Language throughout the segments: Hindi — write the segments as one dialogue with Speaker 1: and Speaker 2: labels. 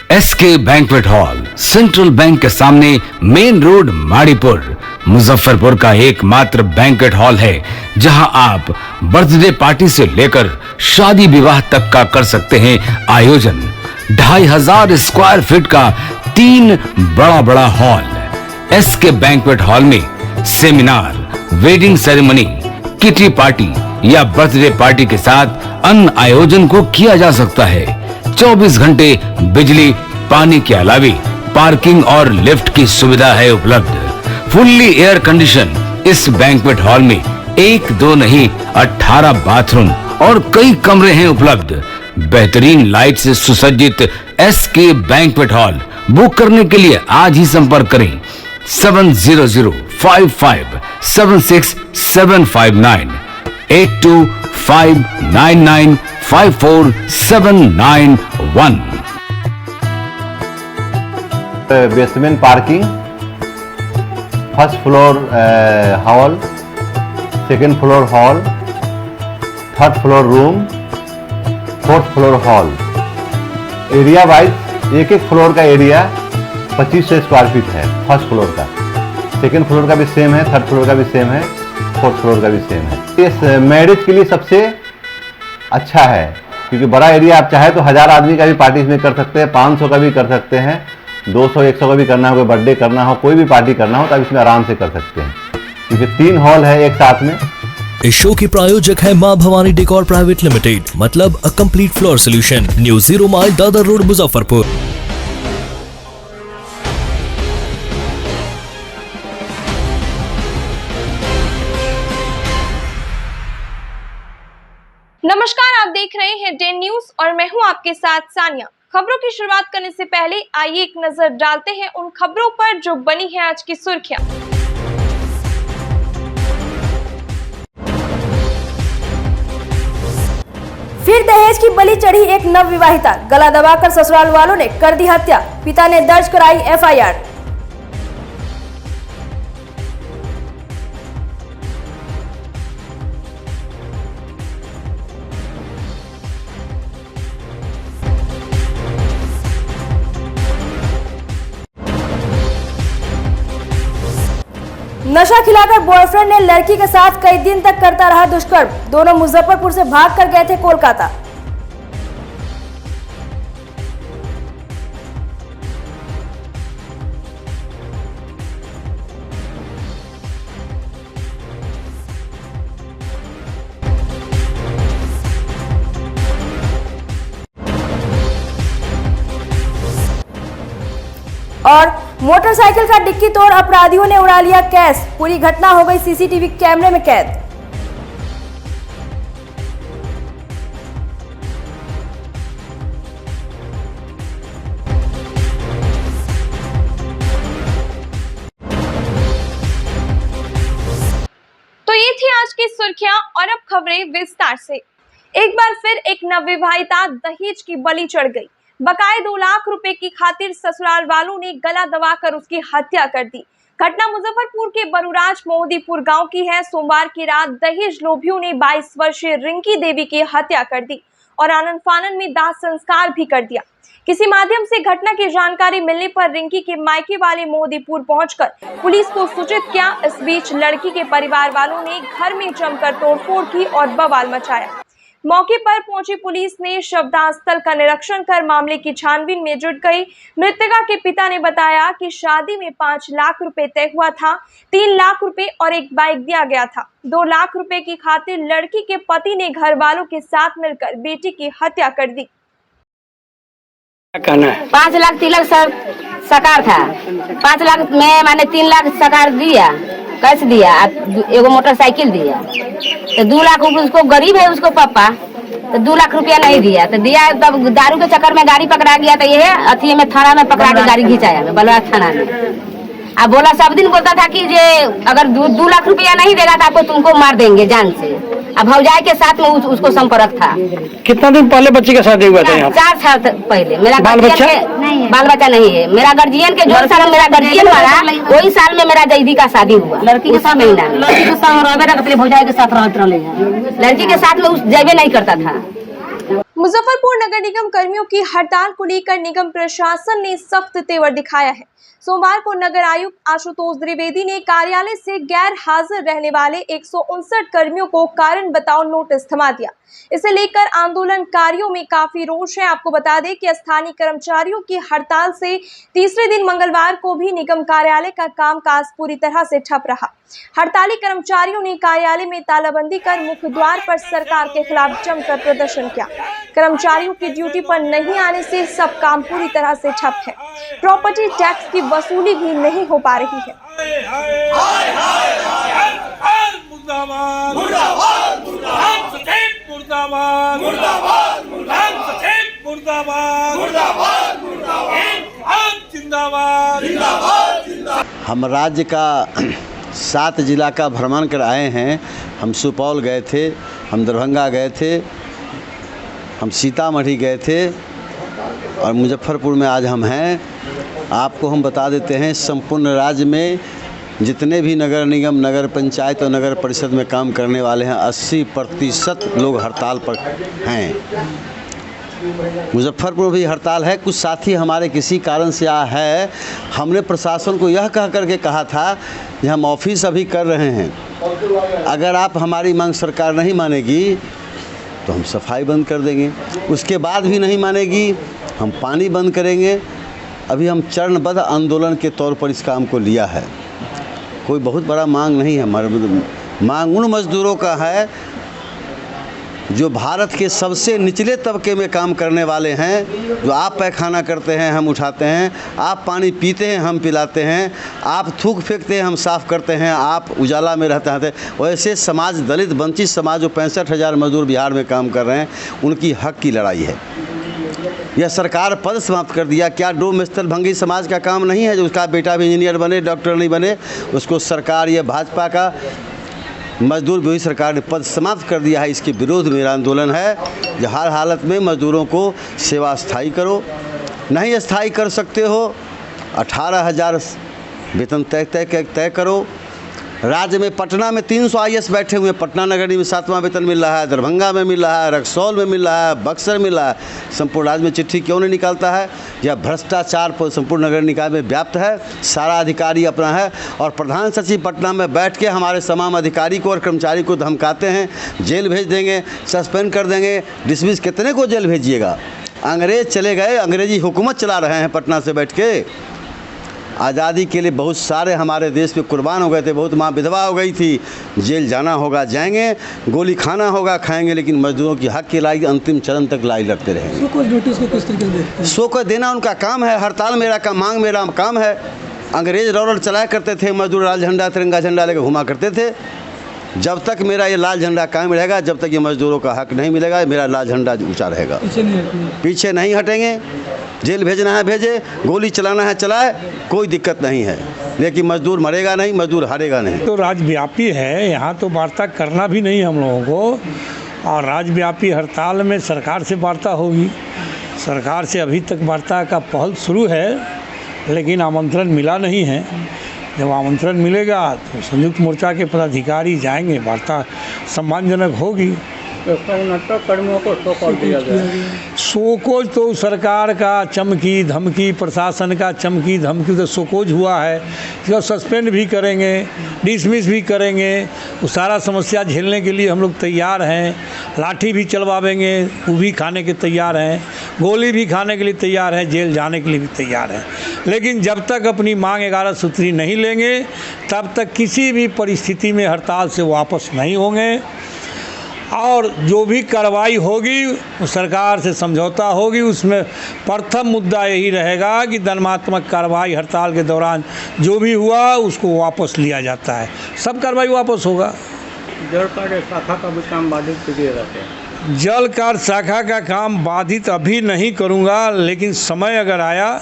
Speaker 1: SK banquet hall, central bank के सामने, मेन रोड, माड़ीपुर, मुजफ्फरपुर का एकमात्र बैंक्वेट हॉल है जहां आप बर्थडे पार्टी से लेकर शादी विवाह तक का कर सकते हैं आयोजन। 2500 स्क्वायर फीट का 3 बड़ा हॉल। एसके बैंक्वेट हॉल में seminar, wedding ceremony, kitty party या बर्थडे पार्टी के साथ अन्य आयोजन को किया जा सकता है। 24 घंटे बिजली पानी के अलावा पार्किंग और लिफ्ट की सुविधा है उपलब्ध। फुल्ली एयर कंडीशन इस बैंक्वेट हॉल में 1, 2 नहीं 18 बाथरूम और कई कमरे हैं उपलब्ध। बेहतरीन लाइट से सुसज्जित एसके बैंक्वेट हॉल बुक करने के लिए आज ही संपर्क करें 7005576759 8259954791।
Speaker 2: Basement parking, first floor hall, second floor hall, third floor room, fourth floor hall. Area wise एक फ्लोर का एरिया 2500 स्क्वायर फीट है। फर्स्ट फ्लोर का, सेकेंड फ्लोर का भी सेम है, थर्ड फ्लोर का भी सेम है, फोर्थ फ्लोर का भी सेम है। इस मैरिज के लिए सबसे अच्छा है क्योंकि बड़ा एरिया, आप चाहे तो 1000 आदमी का भी पार्टी इसमें कर सकते हैं, 500 का भी कर सकते हैं, 200-100 का भी करना हो, कोई बर्थडे करना हो, कोई भी पार्टी करना हो तो आप इसमें आराम से कर सकते हैं क्योंकि 3 हॉल है एक साथ में।
Speaker 3: इस शो के प्रायोजक है मां भवानी डेकोर प्राइवेट लिमिटेड, मतलब a complete floor solution, new 0 mile Dadar road, Muzaffarpur.
Speaker 4: नमस्कार, आप देख रहे हैं डे न्यूज और मैं हूं आपके साथ सानिया। खबरों की शुरुआत करने से पहले आइए एक नजर डालते हैं उन खबरों पर जो बनी है आज की सुर्खियां।
Speaker 5: फिर दहेज की बलि चढ़ी एक नवविवाहिता, गला दबाकर ससुराल वालों ने कर दी हत्या, पिता ने दर्ज कराई एफआईआर। नशा खिलाकर बॉयफ्रेंड ने लड़की के साथ कई दिन तक करता रहा दुष्कर्म, दोनों मुजफ्फरपुर से भागकर गए थे कोलकाता। और मोटरसाइकिल का डिक्की तोड़ अपराधियों ने उड़ा लिया कैश, पूरी घटना हो गई सीसीटीवी कैमरे में कैद।
Speaker 4: तो ये थी आज की सुर्खियां और अब खबरें विस्तार से। एक बार फिर एक नवविवाहिता दहेज की बलि चढ़ गई। बकाए 2 लाख रुपए की खातिर ससुराल वालों ने गला दबाकर उसकी हत्या कर दी। घटना मुजफ्फरपुर के बरुराज मोहदीपुर गांव की है। सोमवार की रात दहेज लोभियों ने 22 वर्षीय रिंकी देवी की हत्या कर दी और आनन फानन में दाह संस्कार भी कर दिया। किसी माध्यम से घटना की जानकारी मिलने पर रिंकी के मायके वाले मोहदीपुर पहुंचकर पुलिस को सूचित किया। इस बीच लड़की के परिवार वालों ने घर में जमकर तोड़फोड़ की और बवाल मचाया। मौके पर पहुंची पुलिस ने शवदाह स्थल का निरीक्षण कर मामले की छानबीन में जुट गई। मृतका के पिता ने बताया कि शादी में 5 लाख रुपए तय हुआ था, 3 लाख रुपए और एक बाइक दिया गया था। 2 लाख रुपए की खातिर लड़की के पति ने घर वालों के साथ मिलकर बेटी की हत्या कर दी।
Speaker 6: 5 लाख 3 लाख सब सकार था, 5 लाख में मैंने 3 लाख सकार दिया, कैश दिया, एगो मोटरसाइकिल दिया। तो 2 लाख उसको गरीब है उसको पापा, तो 2 लाख रुपया नहीं दिया, तो दिया तब दारू के चक्कर में गाड़ी पकड़ा गया। तो ये अथी में थाना में पकड़ा के गाड़ी घिंचाया बलवा थाना में। अब बोला सब दिन बोलता था कि जे अगर 2 लाख रुपया नहीं देगा तो आपको तुमको मार देंगे जान से। अब भौजाई के साथ में उसको संपर्क था।
Speaker 7: कितना दिन पहले बच्ची का शादी हुआ था यहाँ?
Speaker 6: 4 साल पहले। मेरा
Speaker 7: बाल बच्चा
Speaker 6: नहीं है। मेरा गार्जियन के जो साल मेरा गार्जियन वाला वही साल में मेरा जैदी का शादी हुआ। लड़की के साथ महीना में लड़की के साथ भौजाई के साथ रहते रहे, लड़की के साथ में उस जैबे नहीं करता था।
Speaker 4: मुजफ्फरपुर नगर निगम कर्मियों की हड़ताल को लेकर निगम प्रशासन ने सख्त तेवर दिखाया है। सोमवार को नगर आयुक्त आशुतोष द्विवेदी ने कार्यालय से गैर हाजिर रहने वाले 159 कर्मियों को कारण बताओ नोटिस थमा दिया। इसे लेकर आंदोलनकारियों में काफी रोष है। आपको बता दें कि स्थानीय कर्मचारियों की हड़ताल से तीसरे दिन मंगलवार को भी निगम कार्यालय का कामकाज पूरी तरह से ठप रहा। हड़ताली कर्मचारियों ने कार्यालय में तालाबंदी कर मुख्य द्वार पर सरकार के खिलाफ जमकर प्रदर्शन किया। कर्मचारियों की ड्यूटी पर नहीं आने से सब काम पूरी तरह से ठप है। प्रॉपर्टी टैक्स की वसूली भी नहीं हो पा रही है।
Speaker 8: हम राज्य का 7 जिला का भ्रमण कर आए हैं। हम सुपौल गए थे, हम दरभंगा गए थे, हम सीतामढ़ी गए थे और मुजफ्फरपुर में आज हम हैं। आपको हम बता देते हैं, संपूर्ण राज्य में जितने भी नगर निगम, नगर पंचायत और नगर परिषद में काम करने वाले हैं 80% लोग हड़ताल पर हैं। मुजफ्फरपुर में भी हड़ताल है। कुछ साथी हमारे किसी कारण से है। हमने प्रशासन को यह कह करके कहा था कि हम ऑफिस अभी कर रहे हैं, अगर आप हमारी मांग सरकार नहीं मानेगी तो हम सफाई बंद कर देंगे। उसके बाद भी नहीं मानेगी हम पानी बंद करेंगे। अभी हम चरणबद्ध आंदोलन के तौर पर इस काम को लिया है। कोई बहुत बड़ा मांग नहीं है। हमारे मांग उन मजदूरों का है जो भारत के सबसे निचले तबके में काम करने वाले हैं। जो आप पैखाना करते हैं हम उठाते हैं, आप पानी पीते हैं हम पिलाते हैं, आप थूक फेंकते हैं हम साफ़ करते हैं, आप उजाला में रहते हैं। वैसे समाज, दलित वंचित समाज जो 65,000 मजदूर बिहार में काम कर रहे हैं, उनकी हक की लड़ाई है। यह सरकार पद समाप्त कर दिया। क्या डोम स्थल भंगी समाज का काम नहीं है जो उसका बेटा भी इंजीनियर बने, डॉक्टर नहीं बने? उसको सरकार, ये भाजपा का मजदूर विरोधी सरकार ने पद समाप्त कर दिया है। इसके विरोध में मेरा आंदोलन है कि हर हालत में मजदूरों को सेवा स्थायी करो। नहीं स्थायी कर सकते हो 18,000 वेतन तय करो। राज्य में पटना में 300 IAS बैठे हुए हैं। पटना नगर निगम में 7वां वेतन मिल रहा है, दरभंगा में मिल रहा है, रक्सौल में मिल रहा है, बक्सर मिल रहा है। संपूर्ण राज्य में चिट्ठी क्यों नहीं निकालता है? यह भ्रष्टाचार संपूर्ण नगर निकाय में व्याप्त है। सारा अधिकारी अपना है और प्रधान सचिव पटना में बैठ के हमारे तमाम अधिकारी को और कर्मचारी को धमकाते हैं, जेल भेज देंगे, सस्पेंड कर देंगे, डिसमिस। कितने को जेल भेजिएगा? अंग्रेज चले गए, अंग्रेजी हुकूमत चला रहे हैं पटना से बैठ के। आज़ादी के लिए बहुत सारे हमारे देश में कुर्बान हो गए थे। बहुत माँ विधवा हो गई थी। जेल जाना होगा जाएंगे, गोली खाना होगा खाएंगे, लेकिन मजदूरों की हक की लड़ाई अंतिम चरण तक लड़ाई लड़ते रहेंगे।
Speaker 7: सो नोटिस को किस तरीके से देखते हैं?
Speaker 8: सो को देना उनका काम है। हड़ताल मेरा काम, मांग मेरा काम है। अंग्रेज रौलट चलाया करते थे, मजदूर लाल झंडा तिरंगा झंडा लेकर घुमा करते थे। जब तक मेरा ये लाल झंडा कायम रहेगा, जब तक ये मजदूरों का हक नहीं मिलेगा, मेरा लाल झंडा ऊंचा रहेगा। पीछे नहीं हटेंगे। जेल भेजना है भेजे, गोली चलाना है चलाए, कोई दिक्कत नहीं है, लेकिन मजदूर मरेगा नहीं, मजदूर हारेगा नहीं।
Speaker 7: तो राज्यव्यापी है, यहाँ तो वार्ता करना भी नहीं हम लोगों को। और राज्यव्यापी हड़ताल में सरकार से वार्ता होगी। सरकार से अभी तक वार्ता का पहल शुरू है, लेकिन आमंत्रण मिला नहीं है। जब आमंत्रण मिलेगा तो संयुक्त मोर्चा के पदाधिकारी जाएंगे, वार्ता सम्मानजनक होगी।
Speaker 9: कर्मियों को शो दिया गया।
Speaker 7: शोकोज तो सरकार का चमकी धमकी, प्रशासन का चमकी धमकी तो शोकोज हुआ है। इसको सस्पेंड भी करेंगे, डिसमिस भी करेंगे। वो सारा समस्या झेलने के लिए हम लोग तैयार हैं। लाठी भी चलवाएंगे, वो भी खाने के तैयार हैं। गोली भी खाने के लिए तैयार हैं, जेल जाने के लिए भी तैयार हैं। लेकिन जब तक अपनी मांग 11 सूत्री नहीं लेंगे, तब तक किसी भी परिस्थिति में हड़ताल से वापस नहीं होंगे। और जो भी कार्रवाई होगी सरकार से समझौता होगी। उसमें प्रथम मुद्दा यही रहेगा कि दंडात्मक कार्रवाई हड़ताल के दौरान जो भी हुआ उसको वापस लिया जाता है। सब कार्रवाई वापस होगा।
Speaker 9: जल कार्य शाखा का भी काम बाधित किए रहते हैं।
Speaker 7: जल कार्य शाखा का काम बाधित अभी नहीं करूँगा, लेकिन समय अगर आया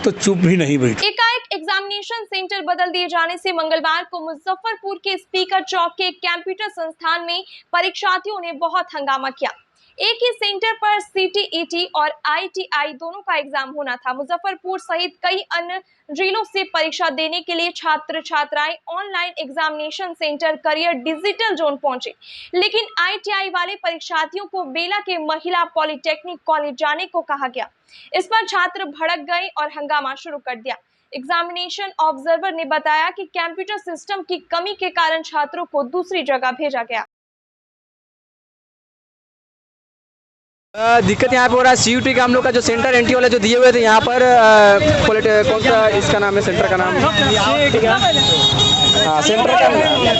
Speaker 7: तो चुप भी नहीं बैठ।
Speaker 4: एकाएक एग्जामिनेशन सेंटर बदल दिए जाने से मंगलवार को मुजफ्फरपुर के स्पीकर चौक के एक कंप्यूटर संस्थान में परीक्षार्थियों ने बहुत हंगामा किया। एक ही सेंटर पर सीटीईटी और आईटीआई दोनों का एग्जाम होना था। मुजफ्फरपुर सहित कई अन्य जिलों से परीक्षा देने के लिए छात्र छात्राएं online examination centre career digital zone पहुंचे, लेकिन आईटीआई वाले परीक्षार्थियों को बेला के महिला पॉलिटेक्निक कॉलेज जाने को कहा गया। इस पर छात्र भड़क गए और हंगामा शुरू कर दिया। एग्जामिनेशन ऑब्जर्वर ने बताया कि कंप्यूटर सिस्टम की कमी के कारण छात्रों को दूसरी जगह भेजा गया।
Speaker 10: दिक्कत यहाँ पे हो रहा है सीयूटी का हम लोग का जो सेंटर एनटी वाले जो दिए हुए थे यहाँ पर कौन सा इसका नाम है सेंटर का नाम हाँ सेंटर का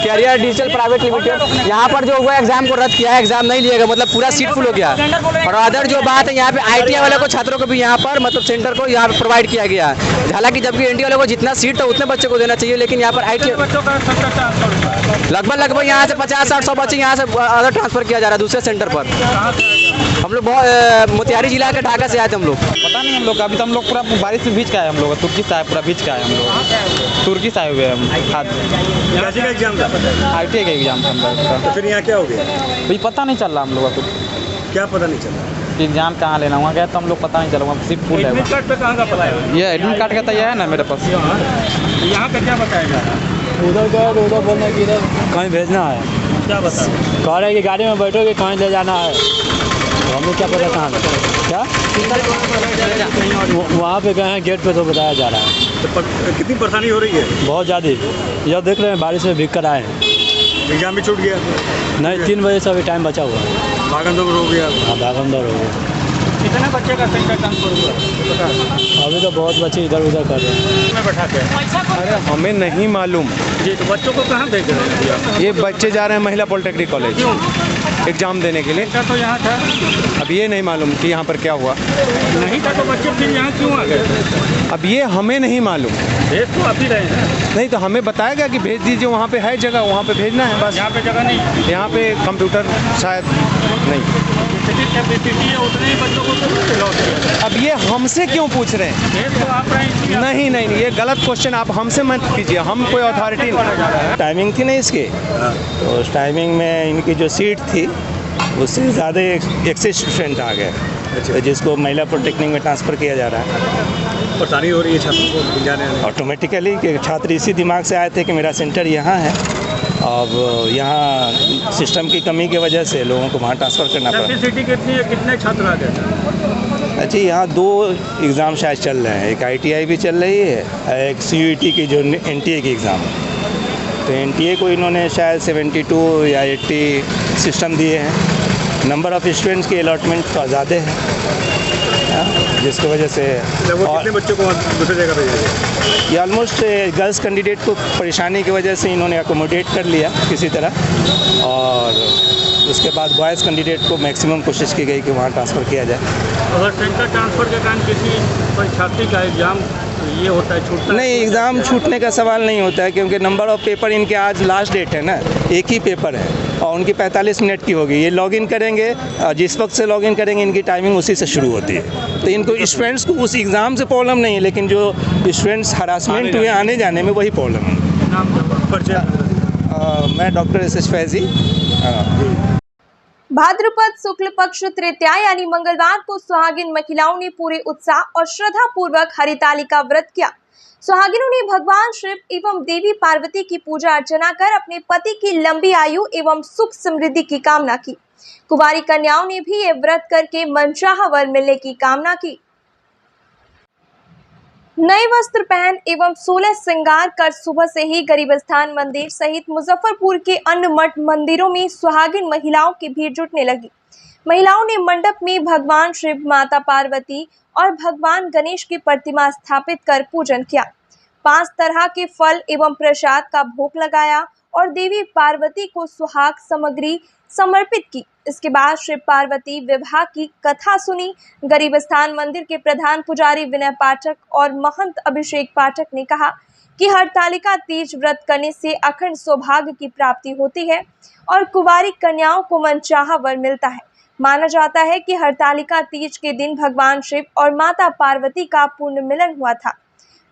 Speaker 10: कैरियर डिजिटल प्राइवेट लिमिटेड यहाँ पर जो हुआ एग्जाम को रद्द किया है, एग्जाम नहीं लिया गया, मतलब पूरा सीट फुल हो गया। और अदर जो बात है यहाँ पे आईटीआई वाले को छात्रों को भी यहाँ पर मतलब सेंटर को यहाँ पे प्रोवाइड किया गया है। हालांकि जबकि एनटी वाले को जितना सीट था उतने बच्चों को देना चाहिए, लेकिन यहाँ पर आईटीआई लगभग यहाँ से 50-100 बच्चे यहाँ से अदर ट्रांसफर किया जा रहा है दूसरे सेंटर पर। हम लोग बहुत मोतिहारी जिला के ढाका से आए थे हम लोग।
Speaker 11: पता नहीं हम लोग अभी तो हम लोग पूरा बारिश में भीज के आए, हम लोग तुर्की से आए, पूरा भीज के आए हम लोग, तुर्की से आए हुए हम।
Speaker 9: कैसे का एग्जाम था?
Speaker 11: आईटीआई का एग्जाम था हम लोग।
Speaker 9: तो फिर यहाँ क्या हो गया?
Speaker 11: अभी पता नहीं चल रहा हम लोग को।
Speaker 9: क्या पता नहीं चला?
Speaker 11: एग्जाम कहाँ लेना हुआ गया तो हम लोग पता नहीं चला, वहाँ सीट फुल है।
Speaker 9: एडमिट कार्ड पे कहाँ का पता है?
Speaker 11: ये एडमिट कार्ड का तो ये है ना मेरे पास।
Speaker 9: यहाँ का क्या बताएगा?
Speaker 12: उधर गए तो उधर बोलना कि इधर कहीं भेजना है।
Speaker 9: क्या बता?
Speaker 12: कह रहे हैं कि गाड़ी में बैठोगे कहीं ले जाना है, तो हमें क्या पता कहाँ क्या वहाँ पे गए हैं गेट पे तो बताया जा रहा है।
Speaker 9: तो कितनी परेशानी हो रही है?
Speaker 12: बहुत ज़्यादा। यह देख रहे हैं बारिश में भीग कर आए हैं।
Speaker 9: एग्जाम भी छूट गया?
Speaker 12: नहीं 3 बजे से अभी टाइम बचा हुआ है।
Speaker 9: भागम दौड़ हो गया?
Speaker 12: हाँ भागम दौड़ हो गया।
Speaker 9: कितने बच्चे का सेंटर ट्रांसफर हुआ?
Speaker 12: अभी तो बहुत बच्चे इधर उधर कर रहे हैं।
Speaker 9: बैठाते हैं?
Speaker 13: अरे हमें नहीं मालूम
Speaker 9: जी, तो बच्चों को कहाँ भेज रहे हैं?
Speaker 13: ये बच्चे जा रहे हैं महिला पॉलिटेक्निक कॉलेज एग्जाम देने के लिए।
Speaker 9: तो यहाँ था?
Speaker 13: अब ये नहीं मालूम कि यहाँ पर क्या हुआ।
Speaker 9: नहीं था तो बच्चे फिर यहाँ क्यों आ गए?
Speaker 13: अब ये हमें नहीं मालूम।
Speaker 9: भेज तो आप ही रहे हैं।
Speaker 13: नहीं तो हमें बताया गया कि भेज दीजिए, वहाँ पे है जगह, वहाँ पे भेजना है बस।
Speaker 9: यहाँ पे जगह नहीं?
Speaker 13: यहाँ पे कंप्यूटर शायद नहीं।
Speaker 9: उतने ही बच्चों को
Speaker 13: अब ये हमसे क्यों पूछ रहे हैं?
Speaker 9: तो आप
Speaker 13: नहीं, ये गलत क्वेश्चन आप हमसे मत कीजिए, हम कोई अथॉरिटी नहीं।
Speaker 12: टाइमिंग थी ना इसकी, तो उस टाइमिंग में इनकी जो सीट थी उससे ज़्यादा एक्सेस स्टूडेंट आ गए, तो जिसको महिला पॉलिटेक्निक में ट्रांसफ़र किया जा रहा है।
Speaker 9: परेशानी हो रही है छात्रों को जाने में?
Speaker 12: ऑटोमेटिकली कि छात्र इसी दिमाग से आए थे कि मेरा सेंटर यहाँ है, अब यहाँ सिस्टम की कमी की वजह से लोगों को वहाँ ट्रांसफ़र करना पड़ा।
Speaker 9: कैपेसिटी कितनी है, कितने छात्र आ गए?
Speaker 12: अच्छा, यहाँ 2 एग्ज़ाम शायद चल रहे हैं, एक आईटीआई भी चल रही है, एक सीयूईटी की जो एनटीए की एग्ज़ाम है। तो एनटीए को इन्होंने शायद 72 या 80 सिस्टम दिए हैं। नंबर ऑफ़ स्टूडेंट्स की अलॉटमेंट तो ज़्यादा है, जिसकी वजह से
Speaker 9: कितने बच्चों को दूसरी जगह भेजा?
Speaker 12: ये ऑलमोस्ट गर्ल्स कैंडिडेट को परेशानी की वजह से इन्होंने अकोमोडेट कर लिया किसी तरह, और उसके बाद बॉयज़ कैंडिडेट को मैक्सिमम कोशिश की गई कि वहाँ ट्रांसफ़र किया जाए।
Speaker 9: अगर सेंटर ट्रांसफ़र के कारण किसी परीक्षार्थी का एग्जाम ये होता है, छूटता
Speaker 12: नहीं, एग्ज़ाम छूटने का सवाल नहीं होता है, क्योंकि नंबर ऑफ़ पेपर इनके आज लास्ट डेट है ना, एक ही पेपर है और उनकी 45 मिनट की होगी। ये लॉगिन करेंगे, जिस वक्त से लॉगिन करेंगे इनकी टाइमिंग उसी से शुरू होती है। तो इनको स्टूडेंट्स को उस एग्ज़ाम से प्रॉब्लम नहीं है, लेकिन जो स्टूडेंट्स हरासमेंट हुए आने जाने में वही प्रॉब्लम है। मैं डॉक्टर एस फैजी।
Speaker 4: भाद्रपद शुक्ल पक्ष तृतीया यानी मंगलवार को सुहागिन महिलाओं ने पूरे उत्साह और श्रद्धा पूर्वक हरितालिका व्रत किया। सुहागिनों ने भगवान शिव एवं देवी पार्वती की पूजा अर्चना कर अपने पति की लंबी आयु एवं सुख समृद्धि की कामना की। कुंवारी कन्याओं ने भी ये व्रत करके मनचाहा वर मिलने की कामना की। नए वस्त्र पहन एवं 16 श्रृंगार कर सुबह से ही गरीबस्थान मंदिर सहित मुजफ्फरपुर के अन्य मठ मंदिरों में सुहागिन महिलाओं की भीड़ जुटने लगी। महिलाओं ने मंडप में भगवान शिव, माता पार्वती और भगवान गणेश की प्रतिमा स्थापित कर पूजन किया। 5 तरह के फल एवं प्रसाद का भोग लगाया और देवी पार्वती को सुहाग सामग्री समर्पित की। इसके बाद शिव पार्वती विवाह की कथा सुनी। गरीबस्थान मंदिर के प्रधान पुजारी विनय पाठक और महंत अभिषेक पाठक ने कहा कि हरतालिका तीज व्रत करने से अखंड सौभाग्य की प्राप्ति होती है और कुंवारी कन्याओं को मनचाहा वर मिलता है। माना जाता है कि हरतालिका तीज के दिन भगवान शिव और माता पार्वती का पुण्य मिलन हुआ था।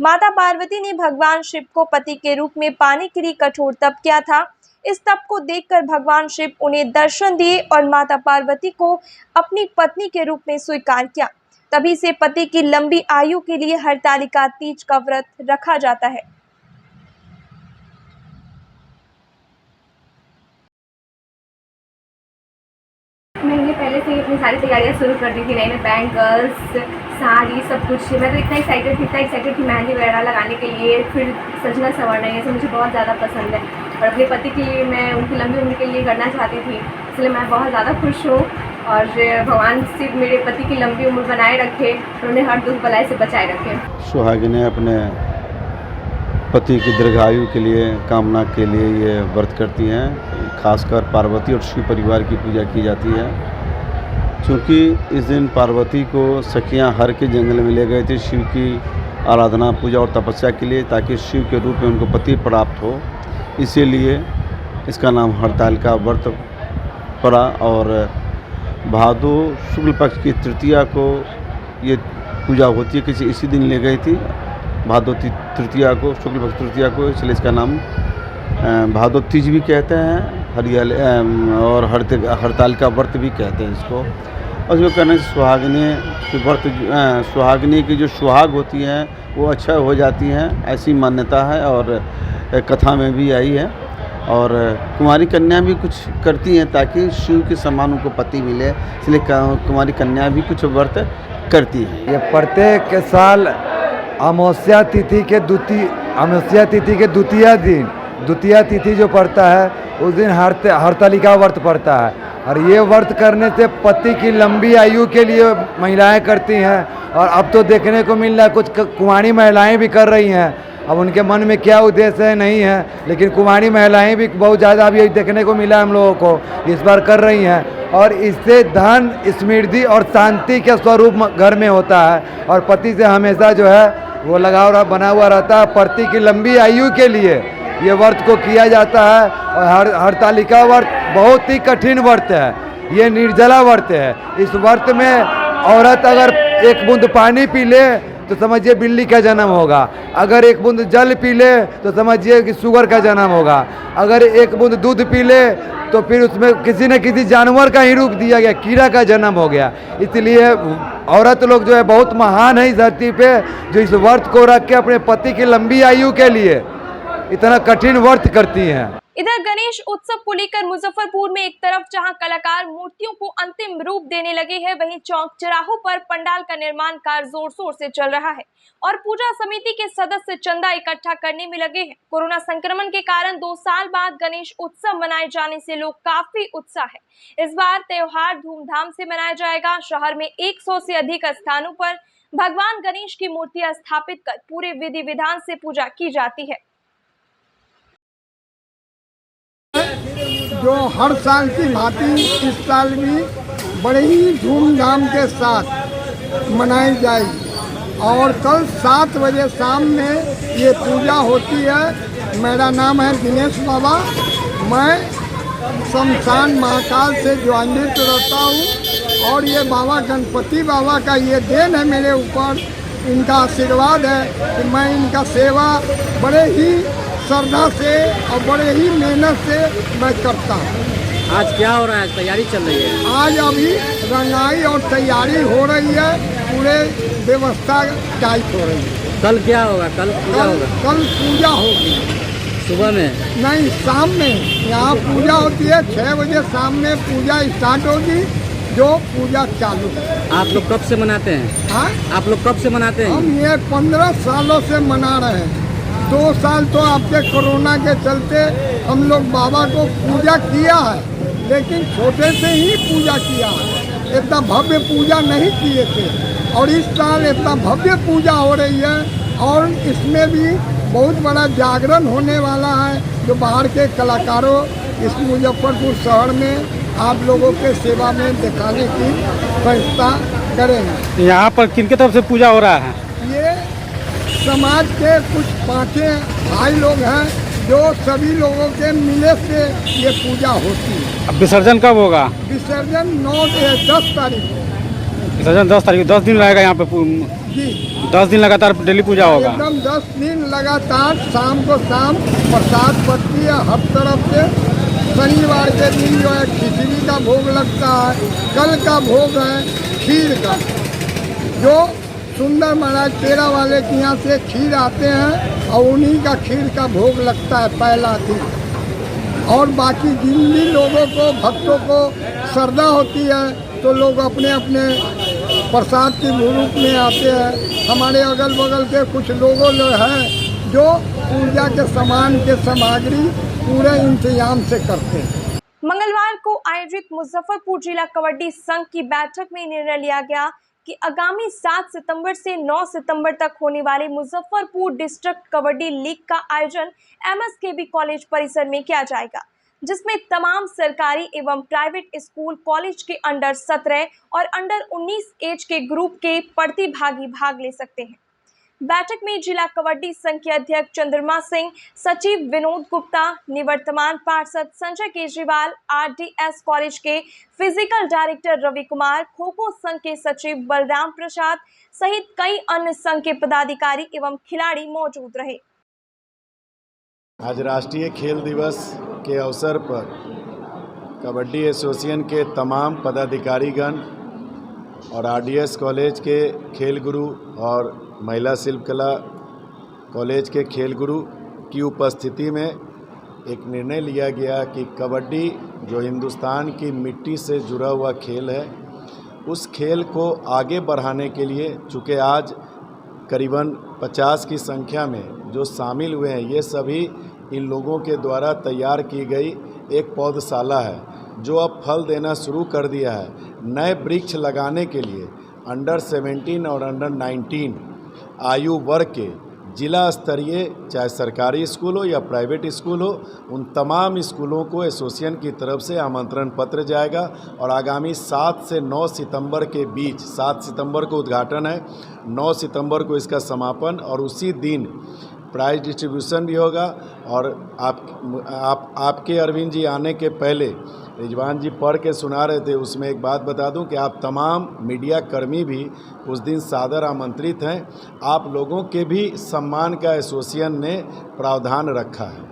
Speaker 4: माता पार्वती ने भगवान शिव को पति के रूप में पाने के लिए कठोर तप किया था। इस तप को देखकर भगवान शिव उन्हें दर्शन दिए और माता पार्वती को अपनी पत्नी के रूप में स्वीकार किया। तभी से पति की लंबी आयु के लिए हरतालिका तीज का व्रत रखा जाता है।
Speaker 5: मैंने पहले से ही अपनी सारी तैयारियां शुरू कर दी थी, नए नए बैंगल्स, साड़ी, सब कुछ। मैं तो इतना एक्साइटेड थी मेहंदी वगैरह लगाने के लिए, फिर सजना संवरना, ये सब मुझे बहुत ज़्यादा पसंद है और अपने पति के लिए मैं उनकी लंबी उम्र के लिए करना चाहती थी, इसलिए मैं बहुत ज़्यादा खुश हूँ। और भगवान शिव मेरे पति की लंबी उम्र बनाए रखे और उन्हें हर दुख बलाय से बचाए रखे।
Speaker 8: सुहागिनें अपने पति की दीर्घायु के लिए, कामना के लिए ये व्रत करती हैं। खासकर पार्वती और शिव परिवार की पूजा की जाती है, क्योंकि इस दिन पार्वती को सखियां हर के जंगल में ले गए थे शिव की आराधना, पूजा और तपस्या के लिए, ताकि शिव के रूप में उनको पति प्राप्त हो। इसीलिए इसका नाम हरतालिका व्रत पड़ा। और भादो शुक्ल पक्ष की तृतीया को ये पूजा होती है, किसी इसी दिन ले गई थी भादो तृतीया को, शुक्ल पक्ष तृतीया को, इसलिए इसका नाम भादो तीज भी कहते हैं, हरियाल और हरतालिका व्रत भी कहते हैं इसको। और जो कहने से सुहागिनी के व्रत, सुहागिनी की जो सुहाग होती हैं वो अच्छा हो जाती हैं, ऐसी मान्यता है और कथा में भी आई है। और कुमारी कन्या भी कुछ करती हैं ताकि शिव के समान उनको पति मिले, इसलिए कुमारी कन्या भी कुछ व्रत करती हैं।
Speaker 14: ये प्रत्येक साल अमावस्या तिथि के द्वितीया तिथि जो पड़ता है उस दिन हरतालिका व्रत पड़ता है। और ये व्रत करने से पति की लंबी आयु के लिए महिलाएं करती हैं। और अब तो देखने को मिल रहा है कुछ कुंवारी महिलाएं भी कर रही हैं। अब उनके मन में क्या उद्देश्य है नहीं है, लेकिन कुंवारी महिलाएं भी बहुत ज़्यादा अभी देखने को मिला हम लोगों को इस बार कर रही हैं। और इससे धन, समृद्धि और शांति के स्वरूप घर में होता है और पति से हमेशा जो है वो लगाव बना हुआ रहता है। पति की लंबी आयु के लिए ये व्रत को किया जाता है। और हरतालिका व्रत बहुत ही कठिन व्रत है, ये निर्जला व्रत है। इस व्रत में औरत अगर एक बूंद पानी पी ले तो समझिए बिल्ली का जन्म होगा, अगर एक बूंद जल पी ले तो समझिए कि शुगर का जन्म होगा, अगर एक बूंद दूध पी ले तो फिर उसमें किसी न किसी जानवर का ही रूप दिया गया, कीड़ा का जन्म हो गया। इसलिए औरत लोग जो है बहुत महान है इस धरती पे, जो इस व्रत को रख के अपने पति की लंबी आयु के लिए इतना कठिन व्रत करती हैं।
Speaker 4: इधर गणेश उत्सव को लेकर मुजफ्फरपुर में एक तरफ जहां कलाकार मूर्तियों को अंतिम रूप देने लगे हैं, वहीं चौक चौराहों पर पंडाल का निर्माण कार्य जोर शोर से चल रहा है और पूजा समिति के सदस्य चंदा इकट्ठा करने में लगे हैं। कोरोना संक्रमण के कारण 2 साल बाद गणेश उत्सव मनाए जाने से लोग काफी उत्साह है। इस बार त्योहार धूमधाम से मनाया जाएगा। शहर में 100 से अधिक स्थानों पर भगवान गणेश की मूर्तियां स्थापित कर पूरे विधि विधान से पूजा की जाती है।
Speaker 15: जो हर साल की भांति इस साल भी बड़े ही धूमधाम के साथ मनाई जाएगी और कल 7 बजे शाम में ये पूजा होती है। मेरा नाम है दिनेश बाबा, मैं शमशान महाकाल से ज्वाइनित रहता हूँ और ये बाबा गणपति बाबा का ये देन है मेरे ऊपर, इनका आशीर्वाद है कि मैं इनका सेवा बड़े ही श्रद्धा से और बड़े ही मेहनत से मैं करता हूँ।
Speaker 10: आज क्या हो रहा है? तैयारी चल रही है?
Speaker 15: आज अभी रंगाई और तैयारी हो रही है, पूरे व्यवस्था टाइट हो रही है।
Speaker 10: कल क्या होगा? कल पूजा होगा?
Speaker 15: कल पूजा होगी।
Speaker 10: सुबह में
Speaker 15: नहीं, शाम में यहाँ पूजा होती है। 6 बजे शाम में पूजा स्टार्ट होगी, जो पूजा चालू है।
Speaker 10: आप लोग कब से मनाते हैं?
Speaker 15: हाँ,
Speaker 10: आप लोग कब से मनाते हैं?
Speaker 15: हम ये 15 सालों से मना रहे हैं। 2 साल तो आपके कोरोना के चलते हम लोग बाबा को पूजा किया है, लेकिन छोटे से ही पूजा किया है, इतना भव्य पूजा नहीं किए थे। और इस साल इतना भव्य पूजा हो रही है और इसमें भी बहुत बड़ा जागरण होने वाला है, जो बाहर के कलाकारों इस मुजफ्फरपुर शहर में आप लोगों के सेवा में दिखाने की व्यवस्था करेंगे।
Speaker 11: यहाँ पर किनके तरफ से पूजा हो रहा है?
Speaker 15: ये समाज के कुछ 5 भाई लोग हैं, जो सभी लोगों के मिले से ये पूजा होती है।
Speaker 11: अब विसर्जन कब होगा?
Speaker 15: विसर्जन 10 तारीख को।
Speaker 9: विसर्जन 10 तारीख 10 दिन लगेगा यहाँ पे
Speaker 15: जी
Speaker 9: 10 दिन लगातार डेली पूजा होगा।
Speaker 15: एकदम 10 दिन लगातार शाम को शाम प्रसाद पड़ती है हर तरफ से। शनिवार के दिन जो है खिचड़ी का भोग लगता है, कल का भोग है खीर का, जो सुंदर महाराज तेरा वाले के यहाँ से खीर आते हैं और उन्हीं का खीर का भोग लगता है पहला दिन। और बाकी जिन भी लोगों को भक्तों को श्रद्धा होती है तो लोग अपने अपने प्रसाद के रूप में आते हैं। हमारे अगल बगल के कुछ लोगों हैं जो पूजा के सामान के सामग्री पूरे इंतजाम से करते हैं।
Speaker 4: मंगलवार को आयोजित मुजफ्फरपुर जिला कबड्डी संघ की बैठक में निर्णय लिया गया कि आगामी 7 सितंबर से 9 सितंबर तक होने वाली मुजफ्फरपुर डिस्ट्रिक्ट कबड्डी लीग का आयोजन MSKB कॉलेज परिसर में किया जाएगा, जिसमें तमाम सरकारी एवं प्राइवेट स्कूल कॉलेज के अंडर 17 और अंडर 19 एज के ग्रुप के प्रतिभागी भाग ले सकते हैं। बैठक में जिला कबड्डी संघ के अध्यक्ष चंद्रमा सिंह, सचिव विनोद गुप्ता, निवर्तमान पार्षद संजय केजरीवाल, RDS कॉलेज के फिजिकल डायरेक्टर रवि कुमार, खो खो संघ के सचिव बलराम प्रसाद सहित कई अन्य संघ के पदाधिकारी एवं खिलाड़ी मौजूद रहे।
Speaker 16: आज राष्ट्रीय खेल दिवस के अवसर पर कबड्डी एसोसिएशन के तमाम पदाधिकारीगण और RDS कॉलेज के खेल गुरु और महिला शिल्पकला कॉलेज के खेल गुरु की उपस्थिति में एक निर्णय लिया गया कि कबड्डी जो हिंदुस्तान की मिट्टी से जुड़ा हुआ खेल है, उस खेल को आगे बढ़ाने के लिए, चूँकि आज करीबन 50 की संख्या में जो शामिल हुए हैं, ये सभी इन लोगों के द्वारा तैयार की गई एक पौधशाला है जो अब फल देना शुरू कर दिया है। नए वृक्ष लगाने के लिए अंडर 17 और अंडर 19 आयु वर्ग के जिला स्तरीय, चाहे सरकारी स्कूल हो या प्राइवेट स्कूल हो, उन तमाम स्कूलों को एसोसिएशन की तरफ से आमंत्रण पत्र जाएगा और आगामी 7 से 9 सितंबर के बीच, 7 सितंबर को उद्घाटन है, 9 सितंबर को इसका समापन, और उसी दिन प्राइज डिस्ट्रीब्यूशन भी होगा। और आपके अरविंद जी आने के पहले रिजवान जी पढ़ के सुना रहे थे, उसमें एक बात बता दूं कि आप तमाम मीडिया कर्मी भी उस दिन सादर आमंत्रित हैं। आप लोगों के भी सम्मान का एसोसिएशन ने प्रावधान रखा है।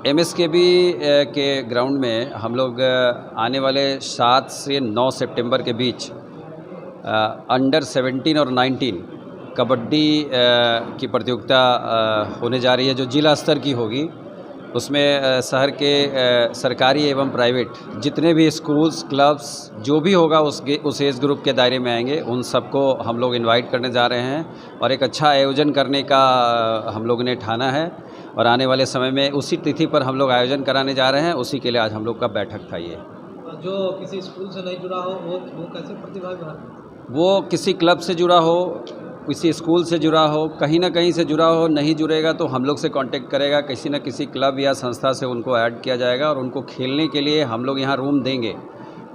Speaker 17: MSKB के ग्राउंड में हम लोग आने वाले 7 से 9 सितंबर के बीच अंडर 17 और 19 कबड्डी की प्रतियोगिता होने जा रही है, जो जिला स्तर की होगी। उसमें शहर के सरकारी एवं प्राइवेट जितने भी स्कूल्स, क्लब्स, जो भी होगा उस एज ग्रुप के दायरे में आएंगे, उन सबको हम लोग इनवाइट करने जा रहे हैं और एक अच्छा आयोजन करने का हम लोगों ने ठाना है। और आने वाले समय में उसी तिथि पर हम लोग आयोजन कराने जा रहे हैं, उसी के लिए आज हम लोग का बैठक था। ये
Speaker 18: जो किसी स्कूल से नहीं जुड़ा हो वो कैसे प्रतिभागी?
Speaker 17: वो किसी क्लब से जुड़ा हो, किसी स्कूल से जुड़ा हो, कहीं ना कहीं से जुड़ा हो, नहीं जुड़ेगा तो हम लोग से कांटेक्ट करेगा, किसी न किसी क्लब या संस्था से उनको ऐड किया जाएगा और उनको खेलने के लिए हम लोग यहाँ रूम देंगे।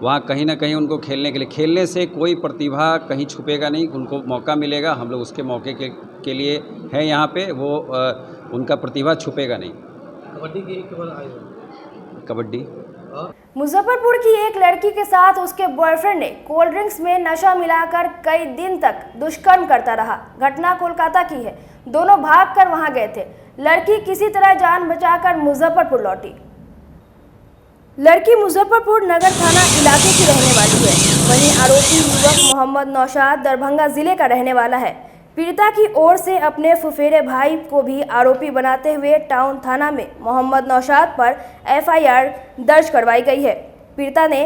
Speaker 17: वहाँ कहीं ना कहीं उनको खेलने के लिए, खेलने से कोई प्रतिभा कहीं छुपेगा नहीं, उनको मौका मिलेगा। हम लोग उसके मौके के लिए हैं यहाँ पे, वो उनका प्रतिभा छुपेगा नहीं।
Speaker 18: कबड्डी की
Speaker 17: कबड्डी
Speaker 5: मुजफ्फरपुर की एक लड़की के साथ उसके बॉयफ्रेंड ने कोल्ड ड्रिंक्स में नशा मिलाकर कई दिन तक दुष्कर्म करता रहा। घटना कोलकाता की है। दोनों भागकर वहां गए थे। लड़की किसी तरह जान बचाकर मुजफ्फरपुर लौटी। लड़की मुजफ्फरपुर नगर थाना इलाके की रहने वाली है। वहीं आरोपी युवक मोहम्मद नौशाद दरभंगा जिले का रहने वाला है। पीड़िता की ओर से अपने फुफेरे भाई को भी आरोपी बनाते हुए टाउन थाना में मोहम्मद नौशाद पर FIR दर्ज करवाई गई है। पीड़िता ने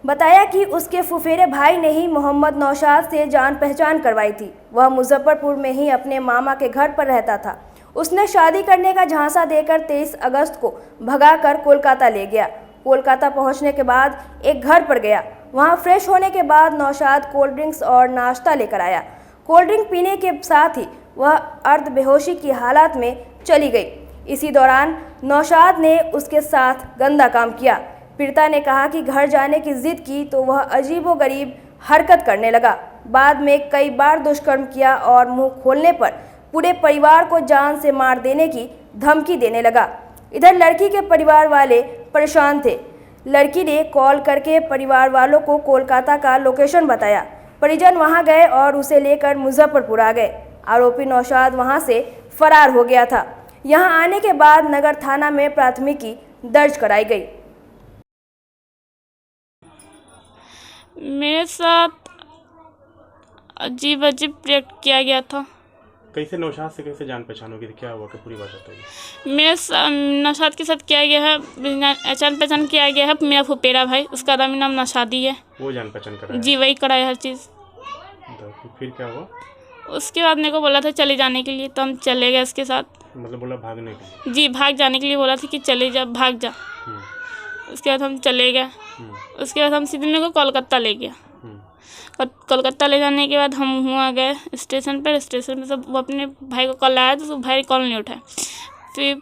Speaker 5: बताया कि उसके फुफेरे भाई ने ही मोहम्मद नौशाद से जान पहचान करवाई थी। वह मुजफ्फरपुर में ही अपने मामा के घर पर रहता था। उसने शादी करने का झांसा देकर 23 अगस्त को भगाकर कोलकाता ले गया। कोलकाता पहुंचने के बाद एक घर पर गया। वहां फ्रेश होने के बाद नौशाद कोल्ड ड्रिंक्स और नाश्ता लेकर आया। कोल्ड ड्रिंक पीने के साथ ही वह अर्ध बेहोशी की हालत में चली गई। इसी दौरान नौशाद ने उसके साथ गंदा काम किया। पीड़िता ने कहा कि घर जाने की जिद की तो वह अजीबोगरीब हरकत करने लगा। बाद में कई बार दुष्कर्म किया और मुंह खोलने पर पूरे परिवार को जान से मार देने की धमकी देने लगा। इधर लड़की के परिवार वाले परेशान थे।
Speaker 19: लड़की ने कॉल करके परिवार वालों को कोलकाता का लोकेशन बताया। परिजन वहां गए और उसे लेकर मुजफ्फरपुर आ गए। आरोपी नौशाद वहां से फरार हो गया था। यहां आने के बाद नगर थाना में प्राथमिकी दर्ज कराई गई।
Speaker 20: मेरे साथ अजीब रिएक्ट किया गया था।
Speaker 21: कैसे नौशाद से कैसे जान पहचान होगी, क्या हुआ कि पूरी बात बताइए।
Speaker 20: मेरे नौशाद के साथ किया गया है, जान पहचान किया गया है मेरा फुपेरा भाई, उसका नाम नौशादी है।
Speaker 21: वो जान पहचान कराया?
Speaker 20: जी वही कराया हर चीज़।
Speaker 21: फिर क्या हुआ? उसके
Speaker 20: बाद मेरे को बोला था चले जाने के लिए, तो हम चले गए उसके साथ।
Speaker 21: मतलब बोला भागने के लिए?
Speaker 20: जी भाग जाने के लिए बोला था कि चले जा, भाग जा। उसके बाद हम चले गए। उसके बाद हम सीधे मेरे को कोलकाता ले गया। और कोलकाता ले जाने के बाद हम हुआ गए स्टेशन पर सब वो अपने भाई को कॉल आया तो भाई कॉल नहीं उठाया। फिर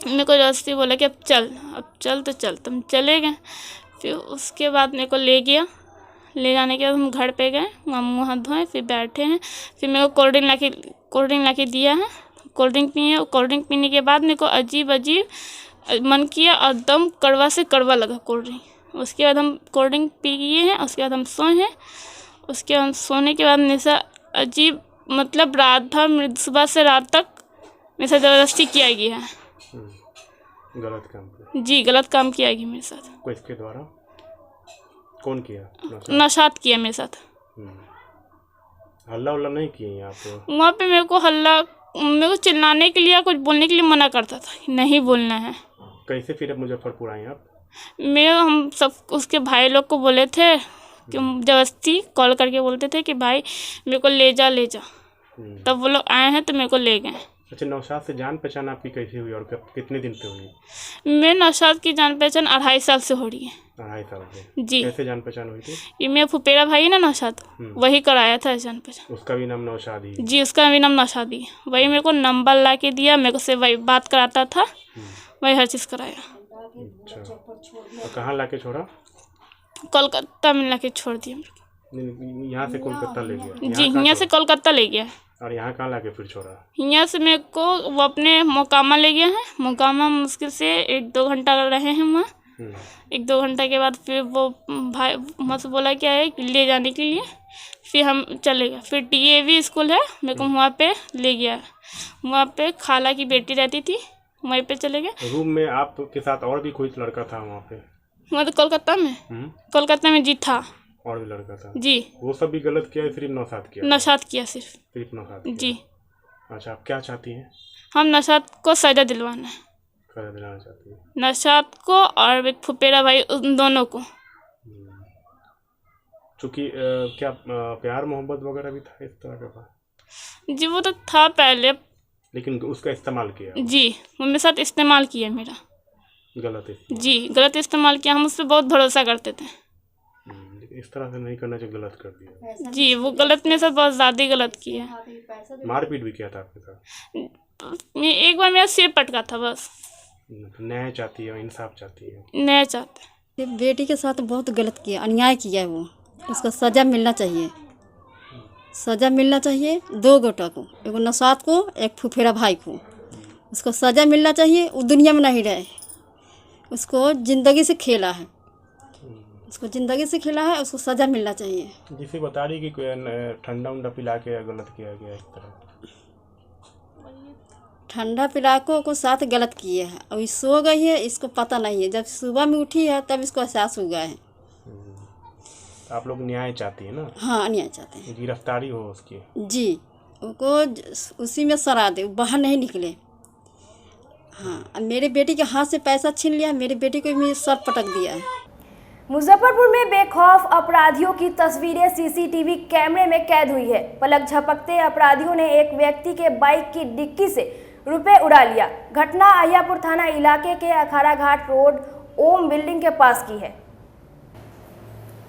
Speaker 20: मेरे को जबरदस्ती बोला कि अब चल तो चल, तुम चले गए। फिर उसके बाद मेरे को ले गया। ले जाने के बाद हम घर पे गए, वहाँ मुँह हाथ धोए, फिर बैठे हैं। फिर मेरे को कोल्ड ड्रिंक ला के दिया है, कोल्ड ड्रिंक पिए। कोल्ड ड्रिंक पीने के बाद मेरे को अजीब मन किया और दम कड़वा से कड़वा लगा कोल्ड ड्रिंक। उसके बाद हम कोल्ड ड्रिंक पिए हैं, उसके बाद हम सोए हैं। उसके बाद सोने के बाद नशा अजीब मतलब रात था, सुबह से रात तक मेरे साथ ज़बरदस्ती किया गया है।
Speaker 21: गलत काम?
Speaker 20: जी गलत काम किया गया मेरे साथ।
Speaker 21: किसके द्वारा? कौन किया?
Speaker 20: नौशाद किया मेरे साथ।
Speaker 21: हल्ला उल्ला नहीं किए आप?
Speaker 20: वहाँ पे मेरे को चिल्लाने के लिए कुछ बोलने के लिए मना करता था, नहीं बोलना है।
Speaker 21: कैसे फिर अब मुजफ्फरपुर आए आप?
Speaker 20: हम सब उसके भाई लोग को बोले थे कि जबरदस्ती कॉल करके बोलते थे कि भाई मेरे को ले जा। तब वो लोग आए हैं तो मेरे को ले गए।
Speaker 21: अच्छा, नौशाद से जान पहचान आपकी कैसे हुई और कितने दिन से हुई?
Speaker 20: मेरे नौशाद की जान पहचान 2.5 साल से हो रही है।
Speaker 21: 2.5 साल से?
Speaker 20: जी।
Speaker 21: कैसे जान पहचान हुई थी?
Speaker 20: ये मेरा फुपेरा भाई है ना नौशाद, वही कराया था जान पहचान।
Speaker 21: उसका भी नाम नौशाद ही?
Speaker 20: जी उसका भी नाम नौशाद ही। वही मेरे को नंबर ला के दिया, मेरे को से वही बात कराता था, वही हर चीज़ कराया।
Speaker 21: अच्छा, तो कहाँ ला के छोड़ा?
Speaker 20: कोलकाता में ला के छोड़ दिया।
Speaker 21: यहाँ से कोलकाता ले गया?
Speaker 20: जी यहाँ से कोलकाता ले गया।
Speaker 21: और यहाँ कहाँ ला के फिर छोड़ा?
Speaker 20: यहाँ से मेरे को वो अपने मोकामा ले गया है। मोकामा मुश्किल से 1-2 घंटा रहे हैं वहाँ। 1-2 घंटा के बाद फिर वो भाई वहाँ से बोला क्या है ले जाने के लिए, फिर हम चले गए। फिर DAV स्कूल है, मेरे को वहाँ पे ले गया। वहाँ पे खाला की बेटी रहती थी, वहीं पे चले गए।
Speaker 21: रूम में आपके साथ और भी कोई लड़का था वहाँ पे?
Speaker 20: वहाँ तो कोलकाता में जी था।
Speaker 21: और भी लड़का था?
Speaker 20: जी।
Speaker 21: वो सब भी गलत किया, सिर्फ नौशाद किया?
Speaker 20: नौशाद किया
Speaker 21: सिर्फ नौशाद किया।
Speaker 20: जी।
Speaker 21: अच्छा, आप क्या चाहती हैं?
Speaker 20: हम नौशाद को सजा दिलवाना है।
Speaker 21: सजा दिलाना चाहती हैं?
Speaker 20: नौशाद को और एक फुपेरा भाई, उन दोनों को।
Speaker 21: चूँकि क्या प्यार मोहब्बत वगैरह भी था इस तरह का?
Speaker 20: जी वो तो था पहले,
Speaker 21: लेकिन उसका इस्तेमाल किया?
Speaker 20: जी वो मेरे साथ इस्तेमाल किया मेरा।
Speaker 21: गलत इस्तेमाल?
Speaker 20: जी गलत इस्तेमाल किया। हम उस पर बहुत भरोसा करते थे।
Speaker 21: इस तरह से नहीं करना चाहिए, गलत कर दिया।
Speaker 20: जी वो गलत मेरे साथ बहुत ज़्यादा गलत किया।
Speaker 21: मारपीट भी किया था आपके साथ?
Speaker 20: एक बार मेरा सिर पटका था बस।
Speaker 21: न्याय चाहती है, इंसाफ चाहती है?
Speaker 20: न्याय चाहते।
Speaker 22: बेटी के साथ बहुत गलत किया, अन्याय किया है वो, उसको सज़ा मिलना चाहिए। सज़ा मिलना चाहिए 2 गोटा को, एक नौशाद को, एक फुफेरा भाई को। उसको सज़ा मिलना चाहिए, वो दुनिया में नहीं रहे। उसको ज़िंदगी से खेला है, उसको सज़ा मिलना चाहिए।
Speaker 21: जिसे बता रही कि ठंडा उंडा पिला के गलत किया गया इस तरह?
Speaker 22: ठंडा पिला को साथ गलत किए हैं। अभी सो गई है, इसको पता नहीं है। जब सुबह में उठी है तब इसको एहसास हुआ है।
Speaker 21: आप लोग न्याय चाहती है ना?
Speaker 22: हाँ न्याय चाहते हैं,
Speaker 21: गिरफ्तारी हो उसकी।
Speaker 22: जी उसको उसी में सरा दे, बाहर नहीं निकले। हाँ, अब मेरे बेटी के हाथ से पैसा छीन लिया, मेरी बेटी को भी सर पटक दिया है।
Speaker 19: मुजफ्फरपुर में बेखौफ अपराधियों की तस्वीरें CCTV कैमरे में कैद हुई है। पलक झपकते अपराधियों ने एक व्यक्ति के बाइक की डिक्की से रुपए उड़ा लिया। घटना अहियापुर थाना इलाके के अखाड़ा घाट रोड ओम बिल्डिंग के पास की है।